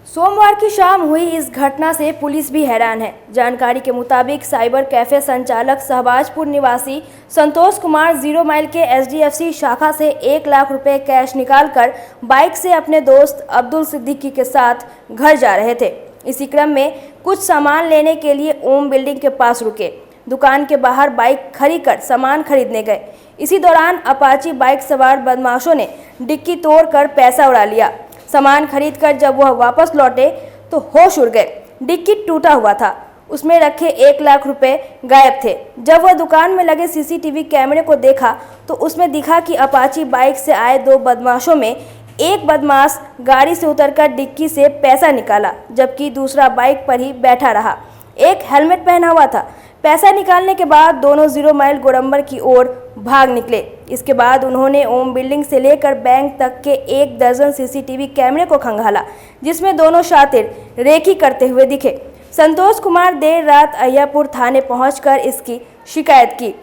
Speaker 19: सोमवार की शाम हुई इस घटना से पुलिस भी हैरान है। जानकारी के मुताबिक साइबर कैफे संचालक शहबाजपुर निवासी संतोष कुमार 0 माइल के HDFC शाखा से 1 लाख रुपए कैश निकालकर बाइक से अपने दोस्त अब्दुल सिद्दीकी के साथ घर जा रहे थे। इसी क्रम में कुछ सामान लेने के लिए ओम बिल्डिंग के पास रुके। दुकान के बाहर बाइक खड़ी कर सामान खरीदने गए। इसी दौरान अपाची बाइक सवार बदमाशों ने डिक्की तोड़कर पैसा उड़ा लिया। सामान खरीदकर जब वह वापस लौटे तो होश उड़ गए। डिक्की टूटा हुआ था, उसमें रखे 1 लाख रुपए गायब थे। जब वह दुकान में लगे सीसीटीवी कैमरे को देखा तो उसमें दिखा कि अपाची बाइक से आए 2 बदमाशों में एक बदमाश गाड़ी से उतरकर डिक्की से पैसा निकाला, जबकि दूसरा बाइक पर ही बैठा रहा। एक हेलमेट पहना हुआ था। पैसा निकालने के बाद दोनों 0 माइल गोरंबर की ओर भाग निकले। इसके बाद उन्होंने ओम बिल्डिंग से लेकर बैंक तक के 1 दर्जन सीसीटीवी कैमरे को खंगाला, जिसमें दोनों शातिर रेकी करते हुए दिखे। संतोष कुमार देर रात अय्यापुर थाने पहुंचकर इसकी शिकायत की।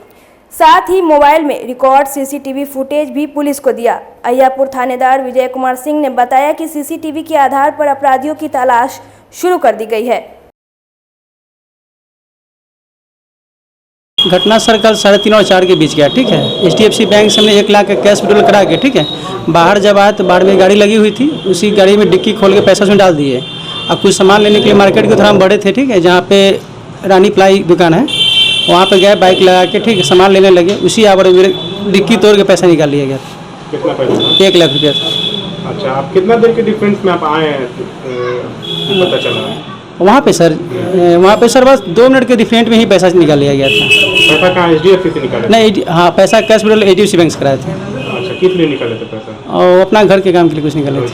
Speaker 19: साथ ही मोबाइल में रिकॉर्ड सीसीटीवी फुटेज भी पुलिस को दिया। अय्यापुर थानेदार विजय कुमार सिंह ने बताया कि सीसीटीवी के आधार पर अपराधियों की तलाश शुरू कर दी गई है।
Speaker 1: घटना सर कल 3:30 और 4 के बीच गया, ठीक है। HDFC बैंक से हमने 1 लाख का कैश विड्रॉल करा के, ठीक है, बाहर जब आए तो बाहर में गाड़ी लगी हुई थी, उसी गाड़ी में डिक्की खोल के पैसा उसमें डाल दिए। अब कुछ सामान लेने के लिए मार्केट की तरफ हम बढ़े थे, ठीक है, जहाँ पे रानी प्लाई दुकान है, वहाँ पे गए बाइक लगा के, ठीक है, सामान लेने लगे। उसी आवर मेरे डिक्की तोड़ के पैसा निकाल लिया गया।
Speaker 21: कितना पैसा?
Speaker 1: 1 लाख रुपया था।
Speaker 21: अच्छा, आप कितना देर के डिफरेंस में आप आए हैं पता चला?
Speaker 1: वहाँ पे सर बस 2 मिनट के डिफरेंट में ही पैसा निकाल लिया गया था।
Speaker 21: पैसा कहाँ HDFC से निकाला?
Speaker 1: नहीं, हाँ, पैसा कैश विड्रॉल HDFC बैंक से कराए थे।
Speaker 21: अच्छा, किस लिए निकाले थे पैसा?
Speaker 1: और अपना घर के काम के लिए कुछ निकाले थे।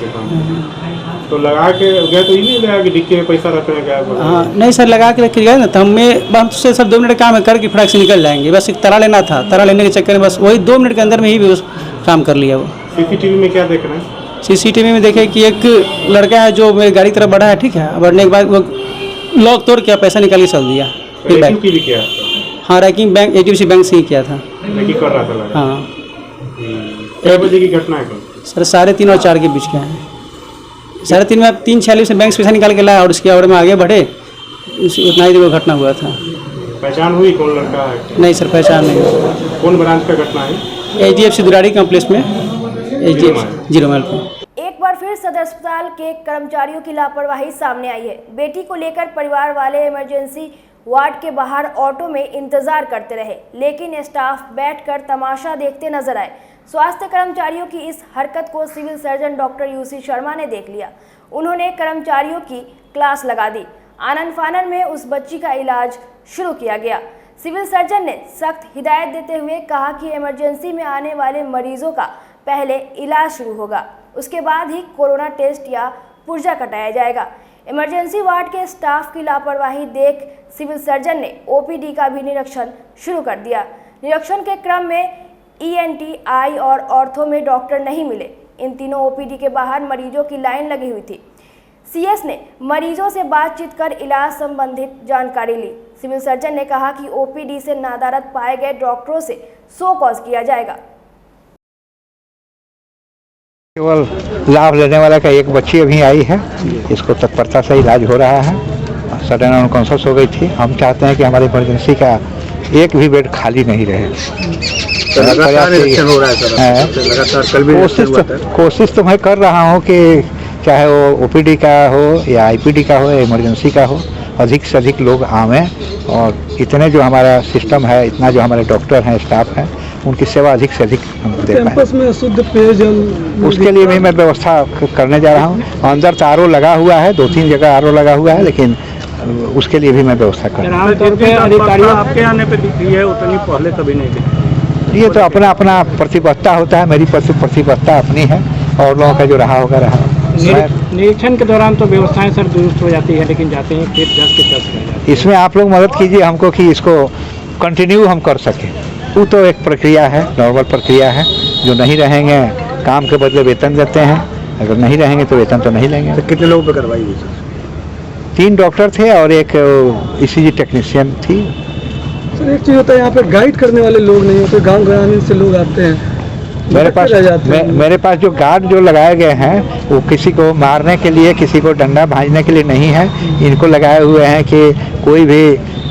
Speaker 21: तो लगा के गए तो ये नहीं लगा कि डिक्की में पैसा रखने गया?
Speaker 1: हाँ, नहीं सर, लगा के रख गए ना, तो हम से सर 2 मिनट काम है करके फटाक से निकल जाएंगे। बस एक ताला लेना था, ताला लेने के चक्कर में बस वही 2 मिनट के अंदर में ही उस काम कर लिया। वो
Speaker 21: सीसीटीवी में क्या देख रहे हैं?
Speaker 1: सीसीटीवी में देखे कि एक लड़का है जो मेरी गाड़ी की तरफ बढ़ा है, ठीक है, बढ़ने के बाद वो लॉक तोड़ के पैसा निकाल के चल दिया।
Speaker 21: किया?
Speaker 1: हाँ, रैकिंग बैंक HDFC बैंक से ही किया था।
Speaker 21: कर रहा था?
Speaker 1: हाँ।
Speaker 21: क्या बजे की घटना है
Speaker 1: सर? 3:30 और 4 के बीच का है। 3:30 में 3:46 में बैंक से पैसा निकाल के लाया और उसके आवर में आगे बढ़े, उतना ही देर घटना हुआ था।
Speaker 21: पहचान हुई कौन लड़का है?
Speaker 1: नहीं सर, पहचान नहीं।
Speaker 21: कौन ब्रांच का घटना है?
Speaker 1: HDFC दुराड़ी कॉम्प्लेक्स में, HDFC 0 माइल पे।
Speaker 19: एक बार फिर सदर अस्पताल के कर्मचारियों की लापरवाही सामने आई है। बेटी को लेकर परिवार वाले इमरजेंसी वार्ड के बाहर ऑटो में इंतजार करते रहे, लेकिन स्टाफ बैठकर तमाशा देखते नजर आए। स्वास्थ्य कर्मचारियों की इस हरकत को civil surgeon doctor UC Sharma ने देख लिया। उन्होंने कर्मचारियों की क्लास लगा दी। आनन फानन में उस बच्ची का इलाज शुरू किया गया। सिविल सर्जन ने सख्त हिदायत देते हुए कहा कि इमरजेंसी में आने वाले मरीजों का पहले इलाज शुरू होगा, उसके बाद ही कोरोना टेस्ट या पुर्जा कटाया जाएगा। इमरजेंसी वार्ड के स्टाफ की लापरवाही देख सिविल सर्जन ने OPD का भी निरीक्षण शुरू कर दिया। निरीक्षण के क्रम में ENT, आई और ऑर्थो में डॉक्टर नहीं मिले। इन तीनों OPD के बाहर मरीजों की लाइन लगी हुई थी। CS ने मरीजों से बातचीत कर इलाज संबंधित जानकारी ली। सिविल सर्जन ने कहा कि OPD से नादारत पाए गए डॉक्टरों से सो कॉज किया जाएगा।
Speaker 2: केवल लाभ लेने वाला का एक बच्ची अभी आई है, इसको तत्परता से इलाज हो रहा है। सडन अनकॉन्शियस हो गई थी। हम चाहते हैं कि हमारी इमरजेंसी का एक भी बेड खाली नहीं रहे। कोशिश तो मैं कर रहा हूँ कि चाहे वो OPD का हो या IPD का हो या इमरजेंसी का हो, अधिक से अधिक लोग आवें और इतने जो हमारा सिस्टम है, इतना जो हमारे डॉक्टर हैं, स्टाफ हैं, उनकी सेवा अधिक से अधिक दे पाएं।
Speaker 18: कैंपस में शुद्ध पेयजल,
Speaker 2: उसके लिए भी मैं व्यवस्था करने जा रहा हूँ। अंदर तो RO लगा हुआ है, 2-3 जगह RO लगा हुआ है, लेकिन उसके लिए भी मैं व्यवस्था कर रहा हूँ।
Speaker 21: अधिकारियों आपके आने पर दिखी है, उतनी पहले कभी नहीं दिखी।
Speaker 2: ये तो अपना अपना प्रतिबद्धता होता है। मेरी प्रतिबद्धता अपनी है और लोगों का जो रहा होगा रहा।
Speaker 18: निरीक्षण के दौरान तो व्यवस्थाएं सर दुरुस्त हो जाती है, लेकिन जाते हैं फिर 10 के 10 रह जाती है।
Speaker 2: इसमें आप लोग मदद कीजिए हमको कि इसको कंटिन्यू हम कर सकें। वो तो एक प्रक्रिया है, नॉर्मल प्रक्रिया है। जो नहीं रहेंगे काम के बदले वेतन देते हैं, अगर नहीं रहेंगे तो वेतन तो नहीं लेंगे।
Speaker 21: तो कितने लोगों पर कार्रवाई हुई सर?
Speaker 2: 3 डॉक्टर थे और एक ECG टेक्नीशियन थी।
Speaker 18: सर एक चीज़ होता है, यहाँ पे गाइड करने वाले लोग नहीं होते, गांव ग्रामीण से लोग आते हैं।
Speaker 2: मेरे पास जो गार्ड जो लगाए गए हैं वो किसी को मारने के लिए, किसी को डंडा भाजने के लिए नहीं है। इनको लगाए हुए हैं कि कोई भी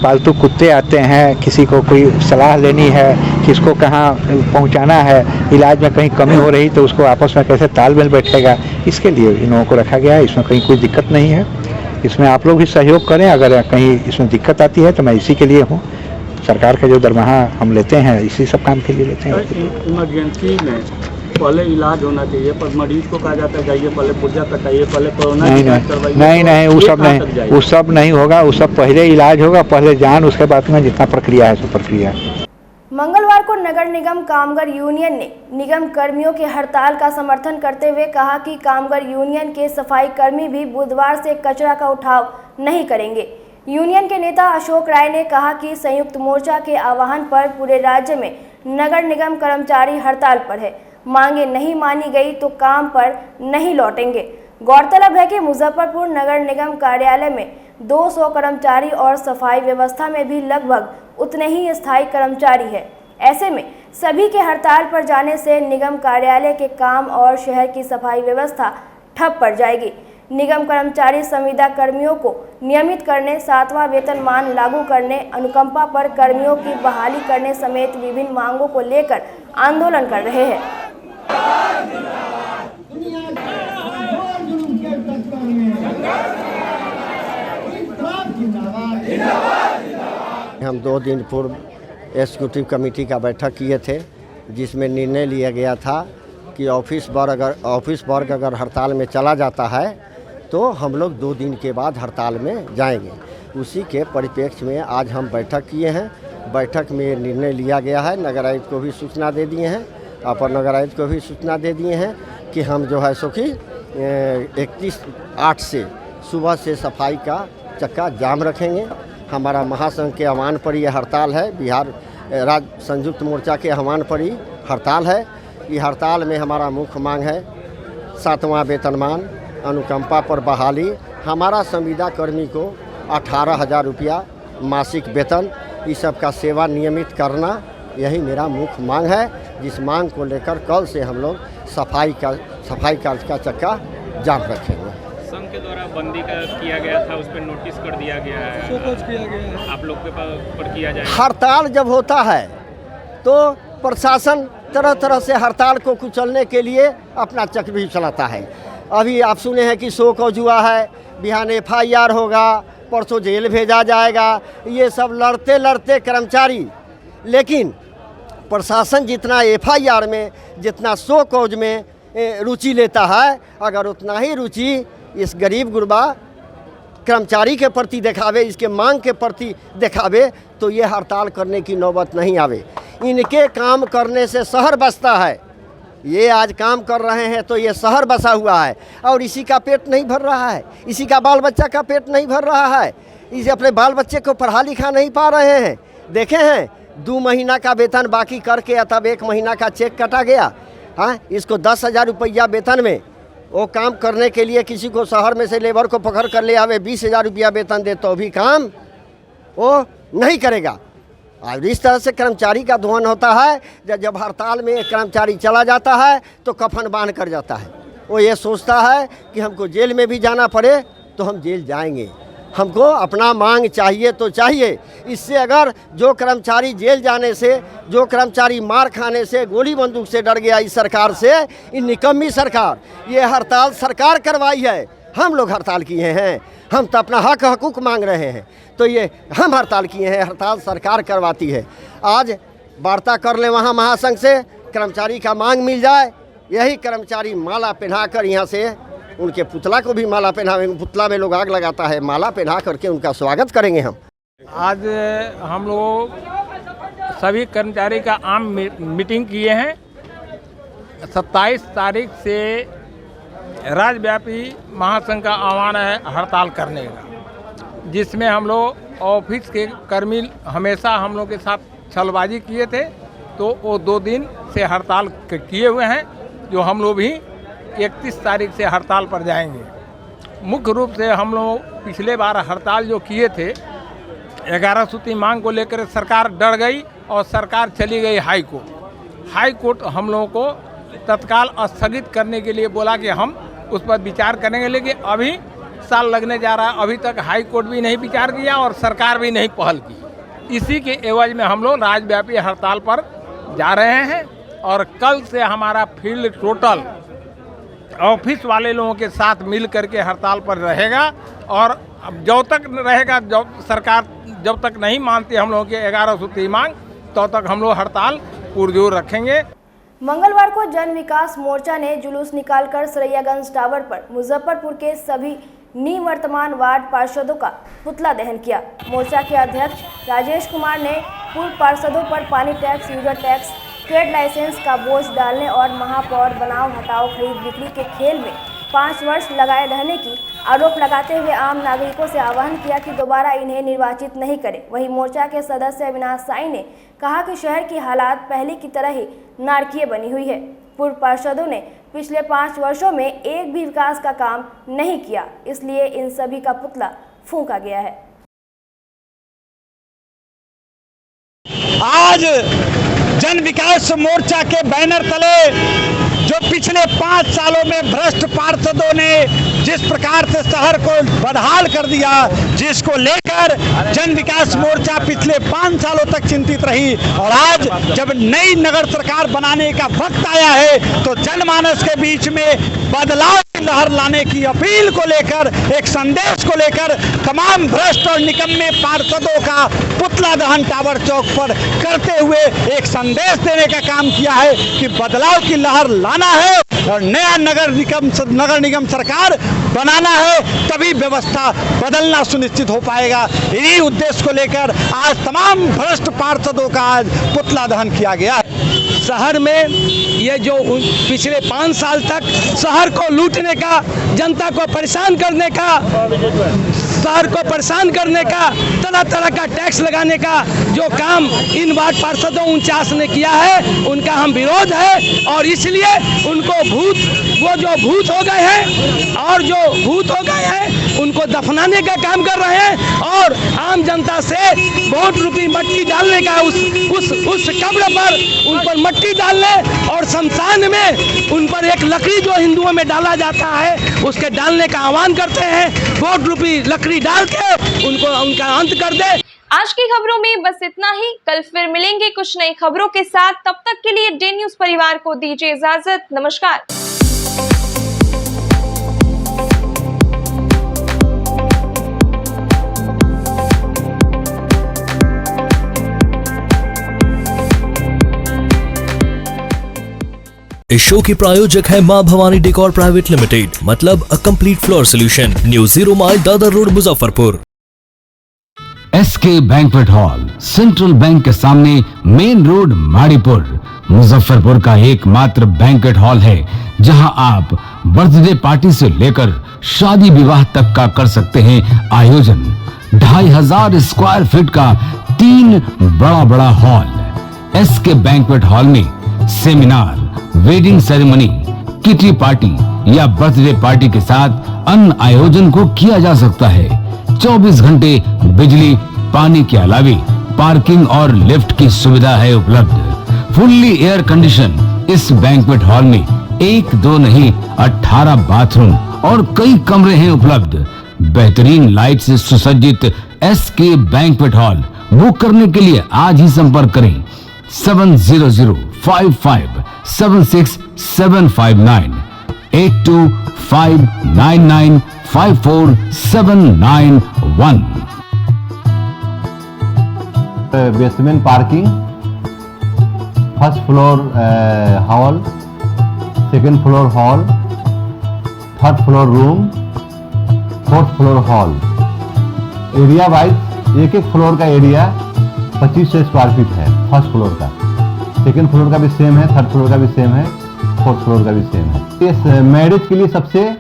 Speaker 2: पालतू कुत्ते आते हैं, किसी को कोई सलाह लेनी है, किसको कहाँ पहुँचाना है, इलाज में कहीं कमी हो रही तो उसको आपस में कैसे तालमेल बैठेगा, इसके लिए इन लोगों को रखा गया है। इसमें कहीं कोई दिक्कत नहीं है। इसमें आप लोग भी सहयोग करें। अगर कहीं इसमें दिक्कत आती है तो मैं इसी के लिए हूँ। सरकार का जो दरमाहा हम लेते हैं इसी सब काम के लिए लेते हैं।
Speaker 21: इमरजेंसी में पहले इलाज होना चाहिए, पर मरीज को कहा जाता है जाइए पहले पुर्जा कटाइए, पहले कोरोना की जांच करवाइए।
Speaker 2: नहीं वो सब नहीं होगा, वो सब पहले इलाज होगा, पहले जान, उसके बाद में जितना प्रक्रिया है सो प्रक्रिया।
Speaker 19: मंगलवार को नगर निगम कामगार यूनियन ने निगम कर्मियों के हड़ताल का समर्थन करते हुए कहा कि कामगार यूनियन के सफाई कर्मी भी बुधवार से कचरा का उठाव नहीं करेंगे। यूनियन के नेता अशोक राय ने कहा कि संयुक्त मोर्चा के आह्वान पर पूरे राज्य में नगर निगम कर्मचारी हड़ताल पर है, मांगे नहीं मानी गई तो काम पर नहीं लौटेंगे। गौरतलब है कि मुजफ्फरपुर नगर निगम कार्यालय में 200 कर्मचारी और सफाई व्यवस्था में भी लगभग उतने ही स्थायी कर्मचारी है। ऐसे में सभी के हड़ताल पर जाने से निगम कार्यालय के काम और शहर की सफाई व्यवस्था ठप पड़ जाएगी। निगम कर्मचारी संविदा कर्मियों को नियमित करने, 7वां वेतनमान लागू करने, अनुकंपा पर कर्मियों की बहाली करने समेत विभिन्न मांगों को लेकर आंदोलन कर रहे हैं।
Speaker 3: हम 2 दिन पूर्व एग्जीक्यूटिव कमेटी का बैठक किए थे, जिसमें निर्णय लिया गया था कि ऑफिस वर्ग अगर हड़ताल में चला जाता है तो हम लोग 2 दिन के बाद हड़ताल में जाएंगे। उसी के परिप्रेक्ष्य में आज हम बैठक किए हैं। बैठक में निर्णय लिया गया है, नगर आयुक्त को भी सूचना दे दिए हैं, अपर नगर आयुक्त को भी सूचना दे दिए हैं कि हम जो है सो कि 31/8 से सुबह से सफाई का चक्का जाम रखेंगे। हमारा महासंघ के आह्वान पर यह हड़ताल है, बिहार राज्य संयुक्त मोर्चा के आह्वान पर ही हड़ताल है। ये हड़ताल में हमारा मुख्य मांग है 7वां वेतनमान, अनुकंपा पर बहाली, हमारा संविदा कर्मी को 18,000 रुपया मासिक वेतन, इस सब का सेवा नियमित करना, यही मेरा मुख्य मांग है। जिस मांग को लेकर कल से हम लोग सफाई कार्य का चक्का जाम रखेंगे।
Speaker 9: संघ के द्वारा बंदी का किया गया था, उस पर नोटिस कर दिया गया है, आप लोग के पर किया जाएगा।
Speaker 3: हड़ताल जब होता है तो प्रशासन तरह तरह से हड़ताल को कुचलने के लिए अपना चक्र भी चलाता है। अभी आप सुने हैं कि शो कॉज हुआ है, बिहान FIR होगा, परसों जेल भेजा जाएगा, ये सब लड़ते लड़ते कर्मचारी, लेकिन प्रशासन जितना FIR में, जितना शो कॉज में रुचि लेता है, अगर उतना ही रुचि इस गरीब गुरबा कर्मचारी के प्रति दिखावे, इसके मांग के प्रति दिखावे, तो ये हड़ताल करने की नौबत नहीं आवे। इनके काम करने से शहर बसता है। ये आज काम कर रहे हैं तो ये शहर बसा हुआ है, और इसी का पेट नहीं भर रहा है, इसी का बाल बच्चा का पेट नहीं भर रहा है, इसे अपने बाल बच्चे को पढ़ा लिखा नहीं पा रहे हैं। देखे हैं 2 महीना का वेतन बाकी करके तब 1 महीना का चेक कटा गया। हाँ, इसको 10,000 रुपया वेतन में वो काम करने के लिए किसी को शहर में से लेबर को पकड़ कर ले आवे, 20,000 रुपया वेतन दे तो भी काम वो नहीं करेगा। और इस तरह से कर्मचारी का धोन होता है। जब हड़ताल में कर्मचारी चला जाता है तो कफन बांध कर जाता है। वो ये सोचता है कि हमको जेल में भी जाना पड़े तो हम जेल जाएंगे, हमको अपना मांग चाहिए तो चाहिए। इससे अगर जो कर्मचारी जेल जाने से, जो कर्मचारी मार खाने से, गोली बंदूक से डर गया इस सरकार से, इन निकम्मी सरकार, ये हड़ताल सरकार करवाई है, हम लोग हड़ताल किए हैं, हम तो अपना हक हकूक़ मांग रहे हैं, तो ये हम हड़ताल किए हैं, हड़ताल सरकार करवाती है। आज वार्ता कर ले वहाँ महासंघ से, कर्मचारी का मांग मिल जाए, यही कर्मचारी माला पहनाकर यहाँ से उनके पुतला को भी माला पहनावेंगे, पुतला में लोग आग लगाता है, माला पहना करके उनका स्वागत करेंगे हम।
Speaker 21: आज हम लोग सभी कर्मचारी का आम मीटिंग किए हैं। 27 तारीख से राज्यव्यापी महासंघ का आह्वान है हड़ताल करने का, जिसमें हम लोग ऑफिस के कर्मी हमेशा हम लोग के साथ छलबाजी किए थे, तो वो 2 दिन से हड़ताल किए हुए हैं, जो हम लोग भी 31 तारीख से हड़ताल पर जाएंगे। मुख्य रूप से हम लोग पिछले बार हड़ताल जो किए थे 11 सूत्री मांग को लेकर, सरकार डर गई और सरकार चली गई हाई कोर्ट। हाई कोर्ट हम लोगों को तत्काल स्थगित करने के लिए बोला कि हम उस पर विचार करेंगे, लेकिन अभी साल लगने जा रहा है, अभी तक हाई कोर्ट भी नहीं विचार किया और सरकार भी नहीं पहल की। इसी के एवज में हम लोग राज्यव्यापी हड़ताल पर जा रहे हैं और कल से हमारा फील्ड टोटल ऑफिस वाले लोगों के साथ मिल करके हड़ताल पर रहेगा। और जब तक रहेगा, जब सरकार जब तक नहीं मानते हम लोगों की 11 सूत्री मांग, तब तक हम लोग हड़ताल पुरजोर रखेंगे।
Speaker 19: मंगलवार को जन विकास मोर्चा ने जुलूस निकालकर सरैयागंज टावर पर मुजफ्फरपुर के सभी निवर्तमान वार्ड पार्षदों का पुतला दहन किया। मोर्चा के अध्यक्ष राजेश कुमार ने पूर्व पार्षदों पर पानी tax, user tax, trade licence का बोझ डालने और महापौर बनाओ हटाओ खरीद बिक्री के खेल में 5 वर्ष लगाए रहने की आरोप लगाते हुए आम नागरिकों से आह्वान किया कि दोबारा इन्हें निर्वाचित नहीं करें। वहीं मोर्चा के सदस्य अविनाश साई ने कहा कि शहर की हालात पहले की तरह ही नारकीय बनी हुई है। पूर्व पार्षदों ने पिछले 5 वर्षों में एक भी विकास का काम नहीं किया, इसलिए इन सभी का पुतला फूंका गया है।
Speaker 6: आज जन विकास मोर्चा के बैनर तले जो पिछले 5 सालों में भ्रष्ट पार्षदों ने जिस प्रकार से शहर को बदहाल कर दिया, जिसको लेकर जन विकास मोर्चा पिछले 5 सालों तक चिंतित रही, और आज जब नई नगर सरकार बनाने का वक्त आया है तो जनमानस के बीच में बदलाव की लहर लाने की अपील को लेकर, एक संदेश को लेकर तमाम भ्रष्ट और निकम्मे पार्षदों का पुतला दहन टावर चौक पर करते हुए एक संदेश देने का काम किया है कि बदलाव की लहर लाना है और नया नगर निगम सरकार बनाना है, तभी व्यवस्था बदलना सुनिश्चित हो पाएगा। इन्हीं उद्देश्य को लेकर आज तमाम भ्रष्ट पार्षदों का आज पुतला दहन किया गया है।
Speaker 7: शहर में ये जो पिछले 5 साल तक शहर को लूटने का, जनता को परेशान करने का, शहर को परेशान करने का, तरह तरह का टैक्स लगाने का जो काम इन वार्ड पार्षदों 49 ने किया है, उनका हम विरोध है। और इसलिए उनको वो जो भूत हो गए हैं उनको दफनाने का काम कर रहे हैं और आम जनता से वोट रूपी मट्टी डालने का उस कब्र पर उन पर मट्टी डालने और शमशान में उन पर एक लकड़ी जो हिंदुओं में डाला जाता है उसके डालने का आह्वान करते हैं। वोट रूपी लकड़ी डाल के उनका अंत कर दे।
Speaker 4: आज की खबरों में बस इतना ही। कल फिर मिलेंगे कुछ नई खबरों के साथ। तब तक के लिए डे न्यूज परिवार को दीजिए इजाजत। नमस्कार।
Speaker 23: इस शो के प्रायोजक है मां भवानी डेकोर प्राइवेट लिमिटेड, मतलब a complete floor solution, new 0 mile Dadar road, Muzaffarpur.
Speaker 24: SK banquet hall, central bank के सामने, मेन रोड, माड़ीपुर, मुजफ्फरपुर का एकमात्र बैंक्वेट हॉल है जहां आप बर्थडे पार्टी से लेकर शादी विवाह तक का कर सकते हैं आयोजन। 2500 स्क्वायर फीट का 3 बड़ा हॉल। एसके बैंक्वेट हॉल में seminar, wedding ceremony, kitty party या बर्थडे पार्टी के साथ अन्य आयोजन को किया जा सकता है। 24 घंटे बिजली पानी के अलावे पार्किंग और लिफ्ट की सुविधा है उपलब्ध। फुल्ली एयर कंडीशन इस बैंक्वेट हॉल में 1, 2 नहीं 18 बाथरूम और कई कमरे हैं उपलब्ध। बेहतरीन लाइट से सुसज्जित एसके बैंक्वेट हॉल बुक करने के लिए आज ही संपर्क करें 7005576759 8259954791।
Speaker 25: Basement parking, first floor hall, second floor hall, third floor room, fourth floor hall. Area wise एक फ्लोर का एरिया 2500 स्क्वायर फीट है फर्स्ट फ्लोर का, सेकंड फ्लोर का भी सेम है, थर्ड फ्लोर का भी सेम है, फोर्थ फ्लोर का भी सेम है। इस मैरिज के लिए सबसे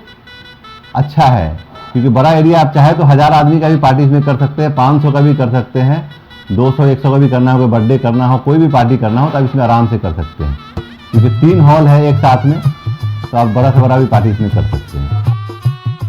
Speaker 25: अच्छा है क्योंकि बड़ा एरिया, आप चाहे तो 1000 आदमी का भी पार्टी इसमें कर सकते हैं, 500 का भी कर सकते हैं, 200-100 का भी करना हो, कोई बर्थडे करना हो, कोई भी पार्टी करना हो तो आप इसमें आराम से कर सकते हैं क्योंकि 3 हॉल है एक साथ में, तो आप बड़ा से बड़ा भी पार्टी इसमें कर सकते हैं।